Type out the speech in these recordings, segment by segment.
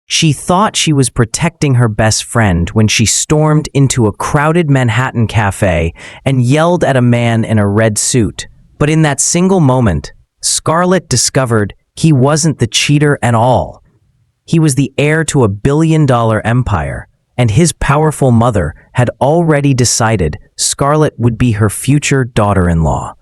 She thought she was protecting her best friend when she stormed into a crowded Manhattan cafe and yelled at a man in a red suit. But in that single moment, Scarlett discovered he wasn't the cheater at all. He was the heir to a billion-dollar empire, and his powerful mother had already decided Scarlett would be her future daughter-in-law.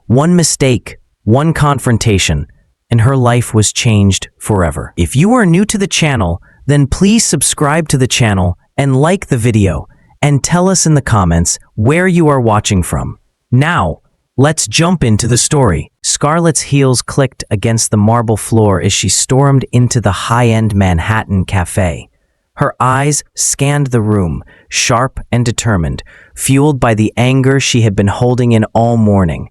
One mistake, one confrontation, and her life was changed forever. If you are new to the channel, then please subscribe to the channel and like the video, and tell us in the comments where you are watching from. Now, let's jump into the story. Scarlett's heels clicked against the marble floor as she stormed into the high-end Manhattan cafe. Her eyes scanned the room, sharp and determined, fueled by the anger she had been holding in all morning.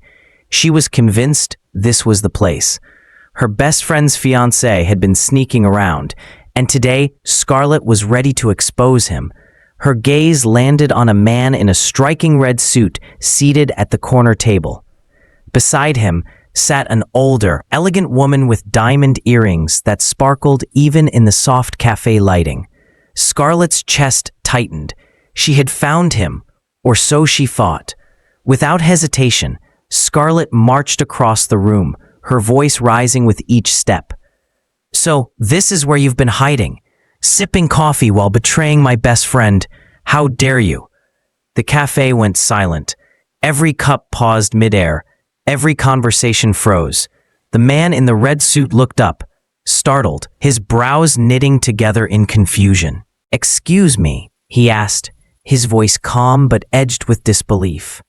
She was convinced this was the place. Her best friend's fiancé had been sneaking around, and today Scarlett was ready to expose him. Her gaze landed on a man in a striking red suit seated at the corner table. Beside him sat an older, elegant woman with diamond earrings that sparkled even in the soft cafe lighting. Scarlett's chest tightened. She had found him, or so she thought. Without hesitation, Scarlett marched across the room, her voice rising with each step. "So, this is where you've been hiding, sipping coffee while betraying my best friend. How dare you?" The cafe went silent. Every cup paused midair. Every conversation froze. The man in the red suit looked up, startled, his brows knitting together in confusion. "Excuse me," he asked, his voice calm but edged with disbelief.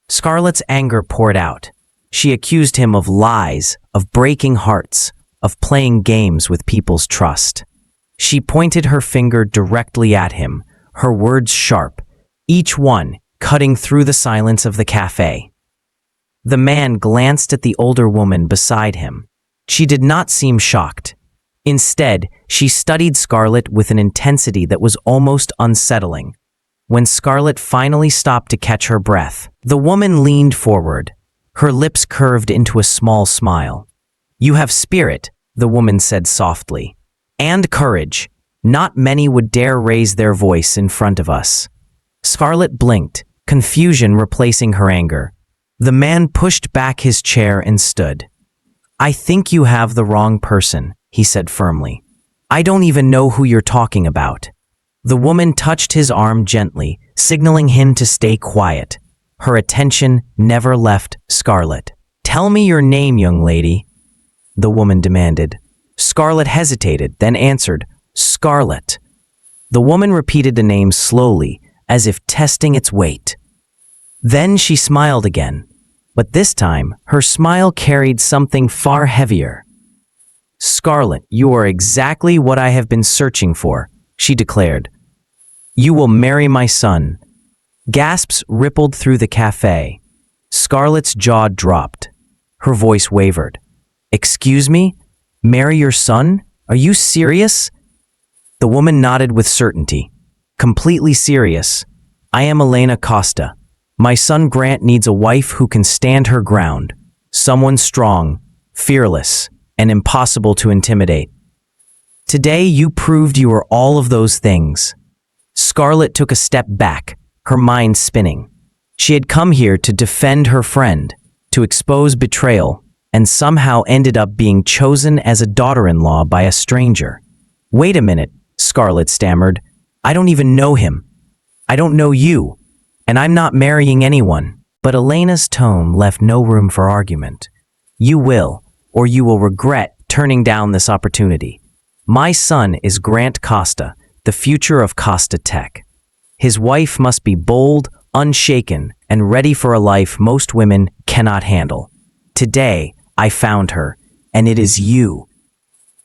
Scarlett's anger poured out. She accused him of lies, of breaking hearts, of playing games with people's trust. She pointed her finger directly at him, her words sharp, each one cutting through the silence of the cafe. The man glanced at the older woman beside him. She did not seem shocked. Instead, she studied Scarlett with an intensity that was almost unsettling. When Scarlett finally stopped to catch her breath, the woman leaned forward, her lips curved into a small smile. "You have spirit," the woman said softly, "and courage. Not many would dare raise their voice in front of us." Scarlett blinked, confusion replacing her anger. The man pushed back his chair and stood. "I think you have the wrong person," he said firmly. "I don't even know who you're talking about." The woman touched his arm gently, signaling him to stay quiet. Her attention never left Scarlett. "Tell me your name, young lady," the woman demanded. Scarlett hesitated, then answered, "Scarlett." The woman repeated the name slowly, as if testing its weight. Then she smiled again, but this time her smile carried something far heavier. "Scarlett, you are exactly what I have been searching for," she declared. "You will marry my son." Gasps rippled through the cafe. Scarlett's jaw dropped. Her voice wavered. "Excuse me? Marry your son? Are you serious?" The woman nodded with certainty. "Completely serious. I am Elena Costa. My son Grant needs a wife who can stand her ground. Someone strong, fearless, and impossible to intimidate. Today you proved you were all of those things." Scarlett took a step back, her mind spinning. She had come here to defend her friend, to expose betrayal, and somehow ended up being chosen as a daughter-in-law by a stranger. "Wait a minute," Scarlett stammered. "I don't even know him. I don't know you, and I'm not marrying anyone." But Elena's tone left no room for argument. "You will, or you will regret turning down this opportunity. My son is Grant Costa, the future of Costa Tech. His wife must be bold, unshaken, and ready for a life most women cannot handle. Today, I found her, and it is you."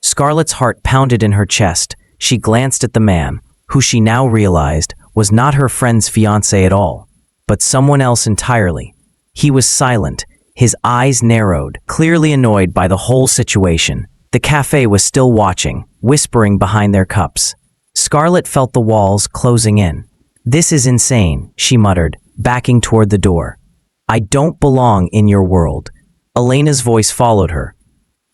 Scarlett's heart pounded in her chest. She glanced at the man, who she now realized was not her friend's fiancé at all, but someone else entirely. He was silent, his eyes narrowed, clearly annoyed by the whole situation. The cafe was still watching, whispering behind their cups. Scarlett felt the walls closing in. "This is insane," she muttered, backing toward the door. "I don't belong in your world." Elena's voice followed her.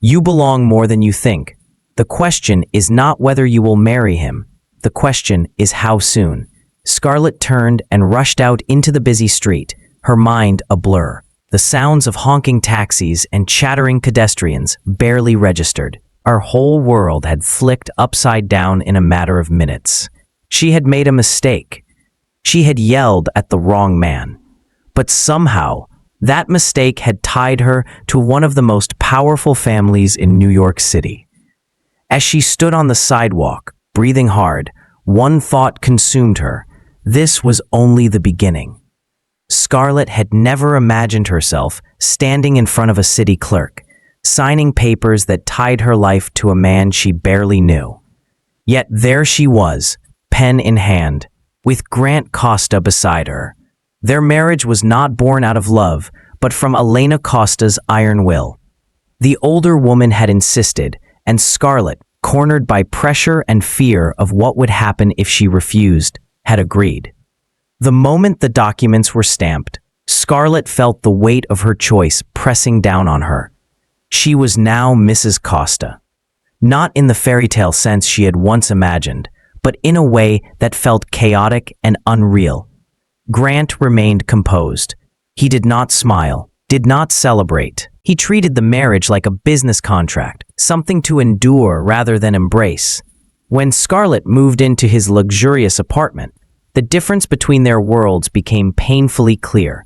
"You belong more than you think. The question is not whether you will marry him. The question is how soon. Scarlett turned and rushed out into the busy street, her mind a blur. The sounds of honking taxis and chattering pedestrians barely registered. Our whole world had flicked upside down in a matter of minutes. She had made a mistake. She had yelled at the wrong man. But somehow, that mistake had tied her to one of the most powerful families in New York City. As she stood on the sidewalk, breathing hard, one thought consumed her. This was only the beginning. Scarlett had never imagined herself standing in front of a city clerk, signing papers that tied her life to a man she barely knew. Yet there she was, pen in hand, with Grant Costa beside her. Their marriage was not born out of love, but from Elena Costa's iron will. The older woman had insisted, and Scarlett, cornered by pressure and fear of what would happen if she refused, had agreed. The moment the documents were stamped, Scarlett felt the weight of her choice pressing down on her. She was now Mrs. Costa. Not in the fairy tale sense she had once imagined, but in a way that felt chaotic and unreal. Grant remained composed. He did not smile, did not celebrate. He treated the marriage like a business contract, something to endure rather than embrace. When Scarlett moved into his luxurious apartment, the difference between their worlds became painfully clear.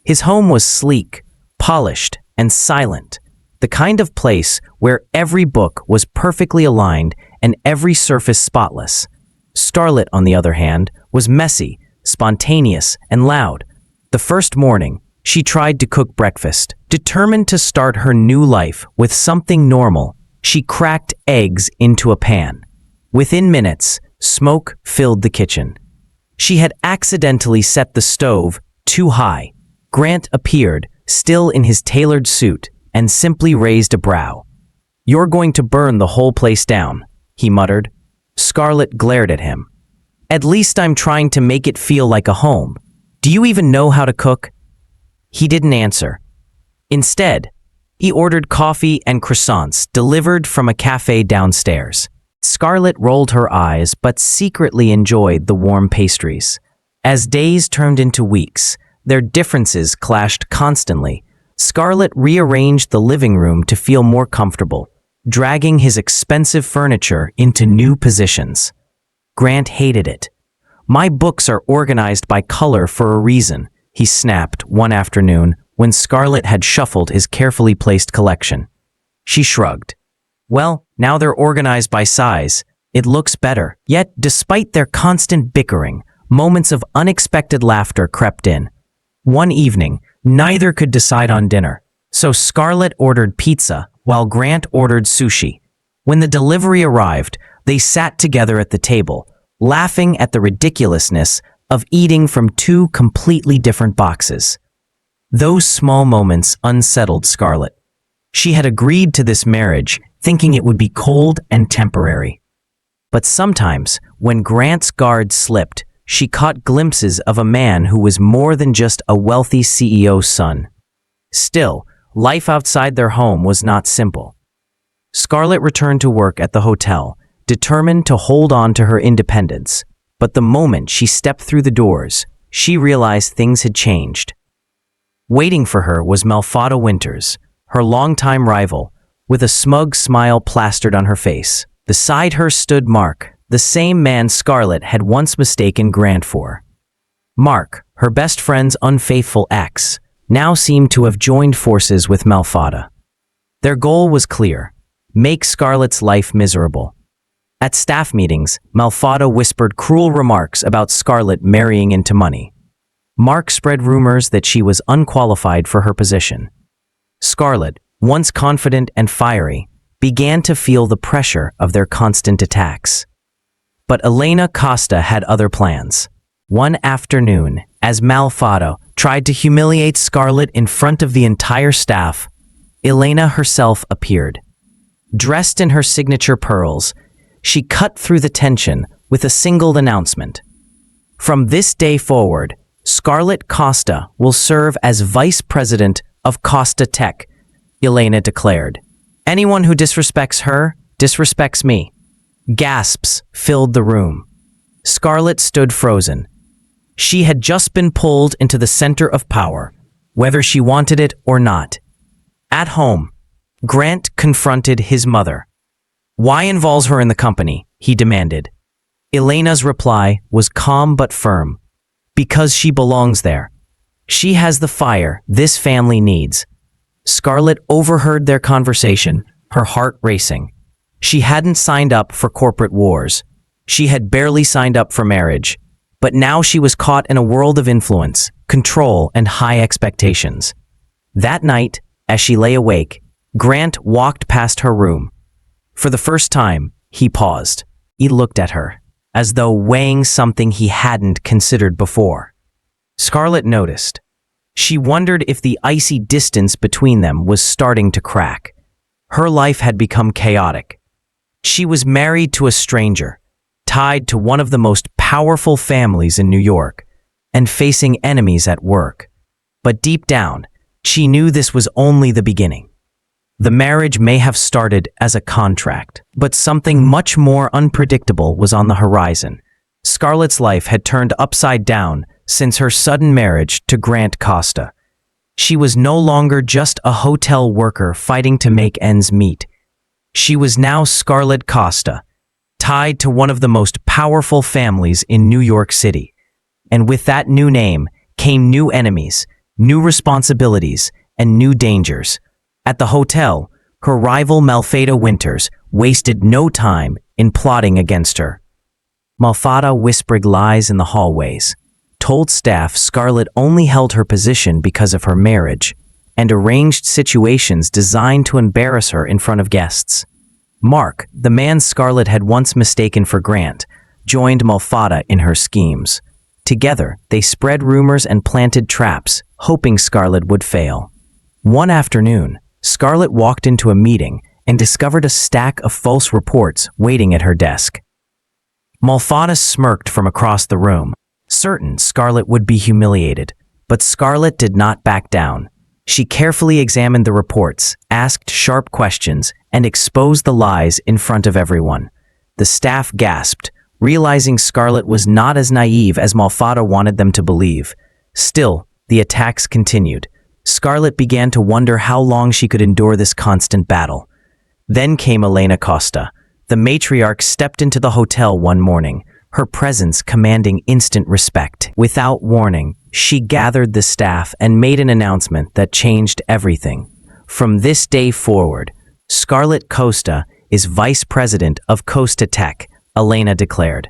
His home was sleek, polished, and silent, the kind of place where every book was perfectly aligned and every surface spotless. Scarlett, on the other hand, was messy, spontaneous, and loud. The first morning, she tried to cook breakfast. Determined to start her new life with something normal, she cracked eggs into a pan. Within minutes, smoke filled the kitchen. She had accidentally set the stove too high. Grant appeared, still in his tailored suit, and simply raised a brow. "You're going to burn the whole place down," he muttered. Scarlett glared at him. "At least I'm trying to make it feel like a home. Do you even know how to cook?" He didn't answer. Instead, he ordered coffee and croissants delivered from a cafe downstairs. Scarlett rolled her eyes but secretly enjoyed the warm pastries. As days turned into weeks, their differences clashed constantly. Scarlett rearranged the living room to feel more comfortable, dragging his expensive furniture into new positions. Grant hated it. "My books are organized by color for a reason," he snapped one afternoon when Scarlett had shuffled his carefully placed collection. She shrugged. "Well, now they're organized by size. It looks better." Yet, despite their constant bickering, moments of unexpected laughter crept in. One evening, neither could decide on dinner, so Scarlett ordered pizza while Grant ordered sushi. When the delivery arrived, they sat together at the table, laughing at the ridiculousness of eating from two completely different boxes. Those small moments unsettled Scarlett. She had agreed to this marriage, thinking it would be cold and temporary. But sometimes, when Grant's guard slipped, she caught glimpses of a man who was more than just a wealthy CEO's son. Still, life outside their home was not simple. Scarlett returned to work at the hotel, determined to hold on to her independence. But the moment she stepped through the doors, she realized things had changed. Waiting for her was Malfada Winters, her longtime rival, with a smug smile plastered on her face. Beside her stood Mark, the same man Scarlett had once mistaken Grant for. Mark, her best friend's unfaithful ex, now seemed to have joined forces with Malfada. Their goal was clear: make Scarlett's life miserable. At staff meetings, Malfada whispered cruel remarks about Scarlett marrying into money. Mark spread rumors that she was unqualified for her position. Scarlett, once confident and fiery, began to feel the pressure of their constant attacks. But Elena Costa had other plans. One afternoon, as Malfada tried to humiliate Scarlett in front of the entire staff, Elena herself appeared. Dressed in her signature pearls, she cut through the tension with a single announcement. "From this day forward, Scarlett Costa will serve as vice president of Costa Tech," Elena declared. "Anyone who disrespects her Disrespects me." Gasps filled the room. Scarlett stood frozen. She had just been pulled into the center of power, whether she wanted it or not. At home, Grant confronted his mother. "Why involve her in the company?" he demanded. Elena's reply was calm but firm. "Because she belongs there. She has the fire this family needs." Scarlett overheard their conversation, her heart racing. She hadn't signed up for corporate wars. She had barely signed up for marriage. But now she was caught in a world of influence, control, and high expectations. That night, as she lay awake, Grant walked past her room. For the first time, he paused. He looked at her, as though weighing something he hadn't considered before. Scarlett noticed. She wondered if the icy distance between them was starting to crack. Her life had become chaotic. She was married to a stranger, tied to one of the most powerful families in New York, and facing enemies at work. But deep down, she knew this was only the beginning. The marriage may have started as a contract, but something much more unpredictable was on the horizon. Scarlett's life had turned upside down since her sudden marriage to Grant Costa. She was no longer just a hotel worker fighting to make ends meet. She was now Scarlett Costa, tied to one of the most powerful families in New York City. And with that new name came new enemies, new responsibilities, and new dangers. At the hotel, her rival Malfada Winters wasted no time in plotting against her. Malfada whispered lies in the hallways, told staff Scarlett only held her position because of her marriage, and arranged situations designed to embarrass her in front of guests. Mark, the man Scarlett had once mistaken for Grant, joined Malfada in her schemes. Together, they spread rumors and planted traps, hoping Scarlett would fail. One afternoon, Scarlett walked into a meeting and discovered a stack of false reports waiting at her desk. Malfada smirked from across the room, certain Scarlett would be humiliated. But Scarlett did not back down. She carefully examined the reports, asked sharp questions, and exposed the lies in front of everyone. The staff gasped, realizing Scarlett was not as naive as Malfada wanted them to believe. Still, the attacks continued. Scarlett began to wonder how long she could endure this constant battle. Then came Elena Costa. The matriarch stepped into the hotel one morning, her presence commanding instant respect. Without warning, she gathered the staff and made an announcement that changed everything. From this day forward, Scarlett Costa is vice president of Costa Tech, Elena declared.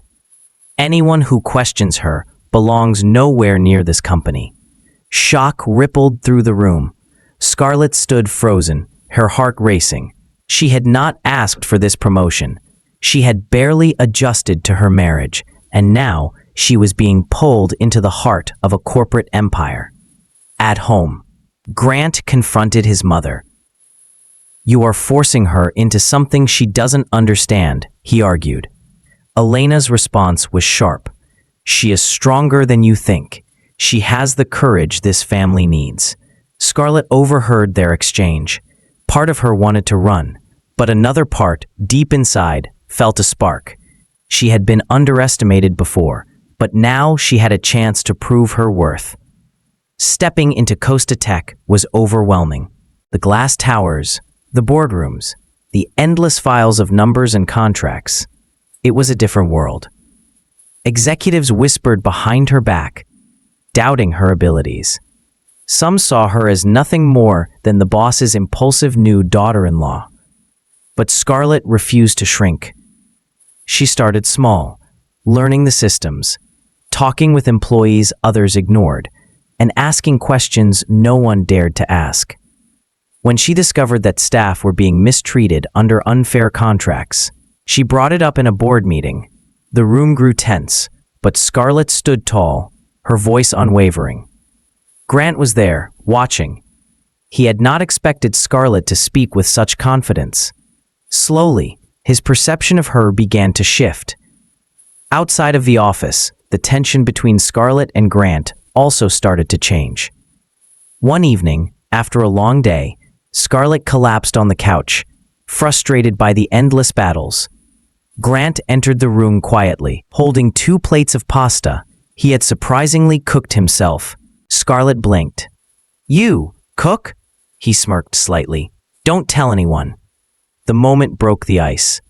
Anyone who questions her belongs nowhere near this company. Shock rippled through the room. Scarlett stood frozen, her heart racing. She had not asked for this promotion. She had barely adjusted to her marriage, and now she was being pulled into the heart of a corporate empire. At home, Grant confronted his mother. "You are forcing her into something she doesn't understand," he argued. Elena's response was sharp. "She is stronger than you think. She has the courage this family needs." Scarlett overheard their exchange. Part of her wanted to run, but another part, deep inside, felt a spark. She had been underestimated before, but now she had a chance to prove her worth. Stepping into Costa Tech was overwhelming. The glass towers, the boardrooms, the endless files of numbers and contracts. It was a different world. Executives whispered behind her back, doubting her abilities. Some saw her as nothing more than the boss's impulsive new daughter-in-law. But Scarlett refused to shrink. She started small, learning the systems, talking with employees others ignored, and asking questions no one dared to ask. When she discovered that staff were being mistreated under unfair contracts, she brought it up in a board meeting. The room grew tense, but Scarlett stood tall, her voice unwavering. Grant was there, watching. He had not expected Scarlett to speak with such confidence. Slowly, his perception of her began to shift. Outside of the office, the tension between Scarlett and Grant also started to change. One evening, after a long day, Scarlett collapsed on the couch, frustrated by the endless battles. Grant entered the room quietly, holding 2 plates of pasta. He had surprisingly cooked himself. Scarlett blinked. "You, cook?" He smirked slightly. "Don't tell anyone." The moment broke the ice.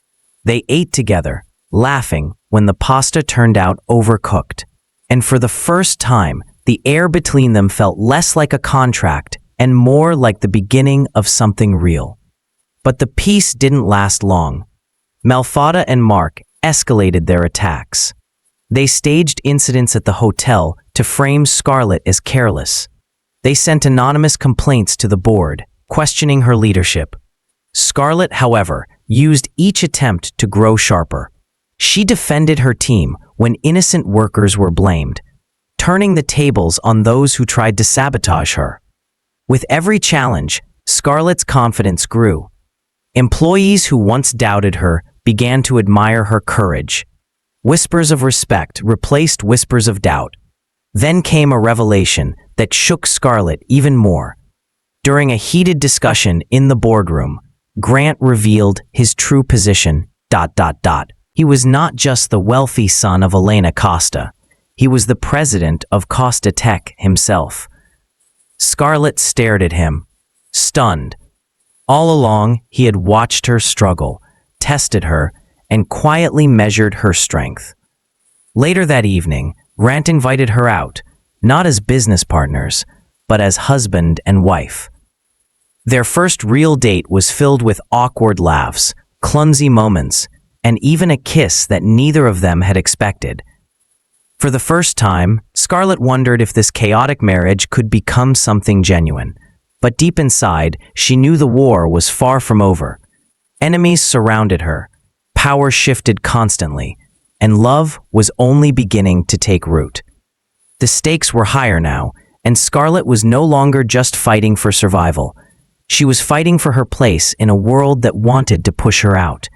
They ate together, laughing when the pasta turned out overcooked. And for the first time, the air between them felt less like a contract and more like the beginning of something real. But the peace didn't last long. Malfada and Mark escalated their attacks. They staged incidents at the hotel to frame Scarlett as careless. They sent anonymous complaints to the board, questioning her leadership. Scarlett, however, used each attempt to grow sharper. She defended her team when innocent workers were blamed, turning the tables on those who tried to sabotage her. With every challenge, Scarlett's confidence grew. Employees who once doubted her began to admire her courage. Whispers of respect replaced whispers of doubt. Then came a revelation that shook Scarlett even more. During a heated discussion in the boardroom, Grant revealed his true position, ... He was not just the wealthy son of Elena Costa. He was the president of Costa Tech himself. Scarlett stared at him, stunned. All along, he had watched her struggle, tested her, and quietly measured her strength. Later that evening, Grant invited her out, not as business partners, but as husband and wife. Their first real date was filled with awkward laughs, clumsy moments, and even a kiss that neither of them had expected. For the first time, Scarlett wondered if this chaotic marriage could become something genuine. But deep inside, she knew the war was far from over. Enemies surrounded her, power shifted constantly, and love was only beginning to take root. The stakes were higher now, and Scarlett was no longer just fighting for survival. She was fighting for her place in a world that wanted to push her out.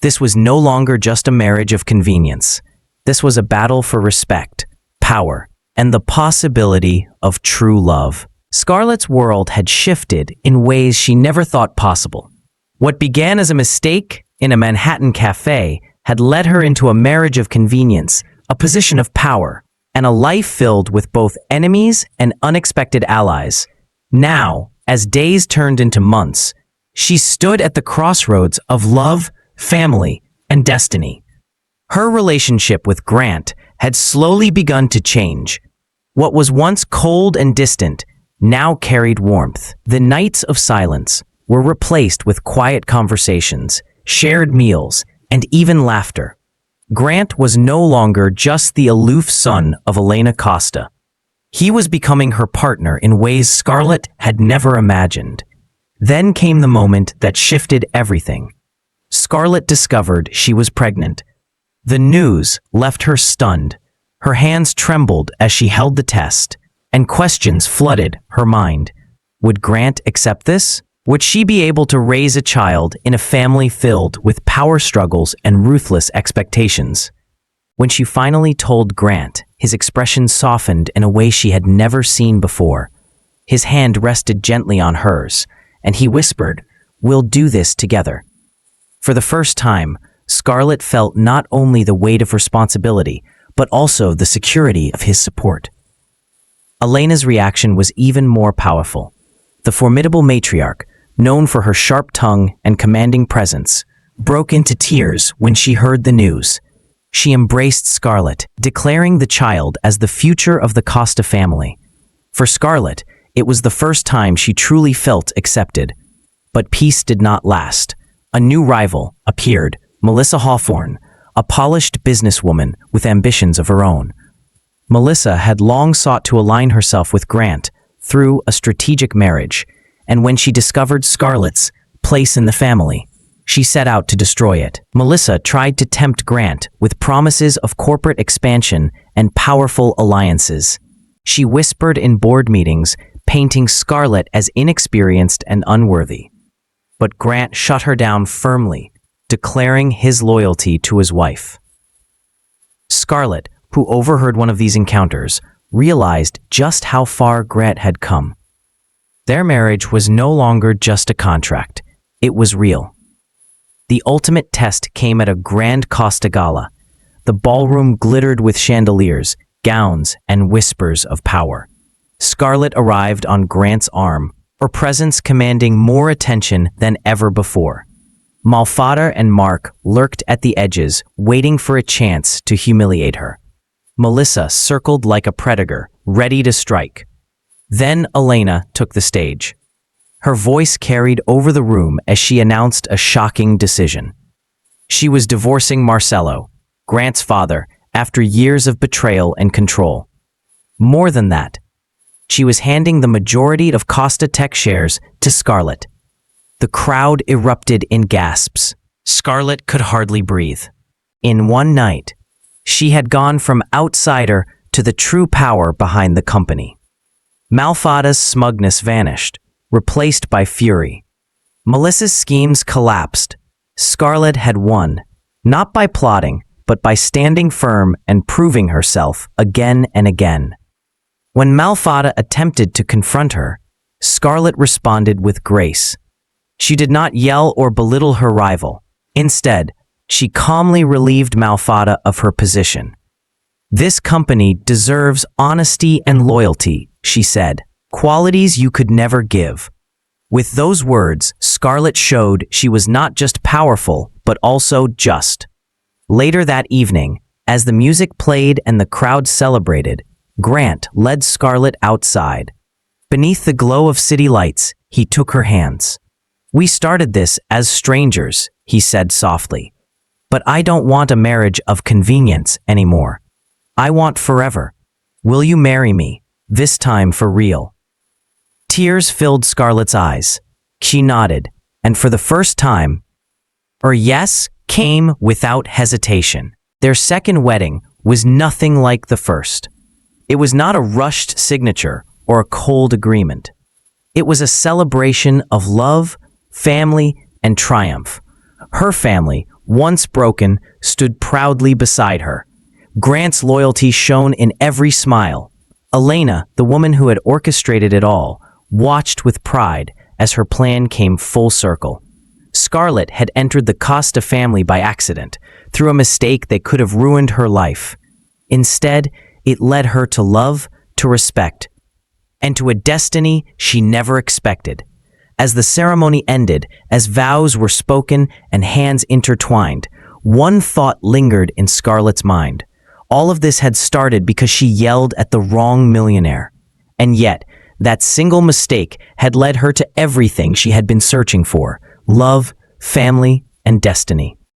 This was no longer just a marriage of convenience. This was a battle for respect, power, and the possibility of true love. Scarlett's world had shifted in ways she never thought possible. What began as a mistake in a Manhattan cafe had led her into a marriage of convenience, a position of power, and a life filled with both enemies and unexpected allies. Now, as days turned into months, she stood at the crossroads of love, family, and destiny. Her relationship with Grant had slowly begun to change. What was once cold and distant now carried warmth. The nights of silence were replaced with quiet conversations, shared meals, and even laughter. Grant was no longer just the aloof son of Elena Costa. He was becoming her partner in ways Scarlett had never imagined. Then came the moment that shifted everything. Scarlett discovered she was pregnant. The news left her stunned. Her hands trembled as she held the test, and questions flooded her mind. Would Grant accept this? Would she be able to raise a child in a family filled with power struggles and ruthless expectations? When she finally told Grant, his expression softened in a way she had never seen before. His hand rested gently on hers, and he whispered, "We'll do this together." For the first time, Scarlett felt not only the weight of responsibility, but also the security of his support. Elena's reaction was even more powerful. The formidable matriarch, known for her sharp tongue and commanding presence, broke into tears when she heard the news. She embraced Scarlett, declaring the child as the future of the Costa family. For Scarlett, it was the first time she truly felt accepted. But peace did not last. A new rival appeared, Melissa Hawthorne, a polished businesswoman with ambitions of her own. Melissa had long sought to align herself with Grant through a strategic marriage, and when she discovered Scarlett's place in the family, she set out to destroy it. Melissa tried to tempt Grant with promises of corporate expansion and powerful alliances. She whispered in board meetings, painting Scarlett as inexperienced and unworthy. But Grant shut her down firmly, declaring his loyalty to his wife. Scarlett, who overheard one of these encounters, realized just how far Grant had come. Their marriage was no longer just a contract. It was real. The ultimate test came at a grand Costa gala. The ballroom glittered with chandeliers, gowns, and whispers of power. Scarlett arrived on Grant's arm, her presence commanding more attention than ever before. Malfada and Mark lurked at the edges, waiting for a chance to humiliate her. Melissa circled like a predator, ready to strike. Then Elena took the stage. Her voice carried over the room as she announced a shocking decision. She was divorcing Marcelo, Grant's father, after years of betrayal and control. More than that, she was handing the majority of Costa Tech shares to Scarlett. The crowd erupted in gasps. Scarlett could hardly breathe. In one night, she had gone from outsider to the true power behind the company. Malfada's smugness vanished, replaced by fury. Melissa's schemes collapsed. Scarlett had won, not by plotting, but by standing firm and proving herself again and again. When Malfada attempted to confront her, Scarlett responded with grace. She did not yell or belittle her rival. Instead, she calmly relieved Malfada of her position. "This company deserves honesty and loyalty," she said, "qualities you could never give." With those words, Scarlett showed she was not just powerful, but also just. Later that evening, as the music played and the crowd celebrated, Grant led Scarlett outside. Beneath the glow of city lights, he took her hands. "We started this as strangers," he said softly. "But I don't want a marriage of convenience anymore. I want forever. Will you marry me, this time for real?" Tears filled Scarlett's eyes. She nodded, and for the first time, her yes came without hesitation. Their second wedding was nothing like the first. It was not a rushed signature or a cold agreement. It was a celebration of love, family, and triumph. Her family, once broken, stood proudly beside her. Grant's loyalty shone in every smile. Elena, the woman who had orchestrated it all, watched with pride as her plan came full circle. Scarlett had entered the Costa family by accident, through a mistake that could have ruined her life. Instead, it led her to love, to respect, and to a destiny she never expected. As the ceremony ended, as vows were spoken and hands intertwined, one thought lingered in Scarlett's mind. All of this had started because she yelled at the wrong millionaire. And yet, that single mistake had led her to everything she had been searching for: love, family, and destiny.